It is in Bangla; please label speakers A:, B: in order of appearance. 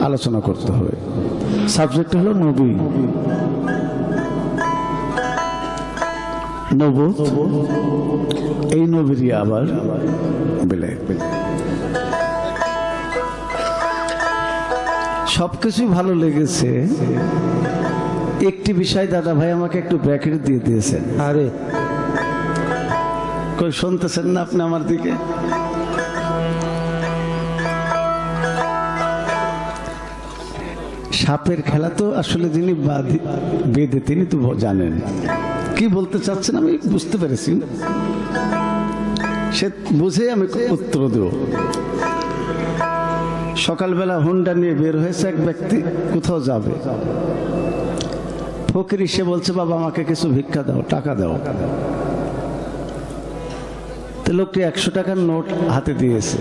A: আলোচনা করতে হবে। সাবজেক্ট হলো নবী, নবুত। এই নবীরই আবার বেলায়েত। সবকিছুই ভালো লেগেছে, একটি বিষয় দাদা ভাই আমাকে একটু ব্র্যাকেট দিয়ে দিয়েছেন।
B: আরে
A: কই শুনতেছেন না আপনি আমার দিকে? সাপের খেলা তো আসলে যিনি বেদে তিনি তো জানেন কি বলতে চাচ্ছেন, আমি বুঝতে পেরেছি, সে বুঝে আমি উত্তর দেব। সকালবেলা হুন্ডা নিয়ে বের হয়েছে এক ব্যক্তি, কোথাও যাবে। ফকির সে বলছে বাবা আমাকে কিছু ভিক্ষা দাও, টাকা দাও। তো লোকটি 100 টাকার নোট হাতে দিয়েছে।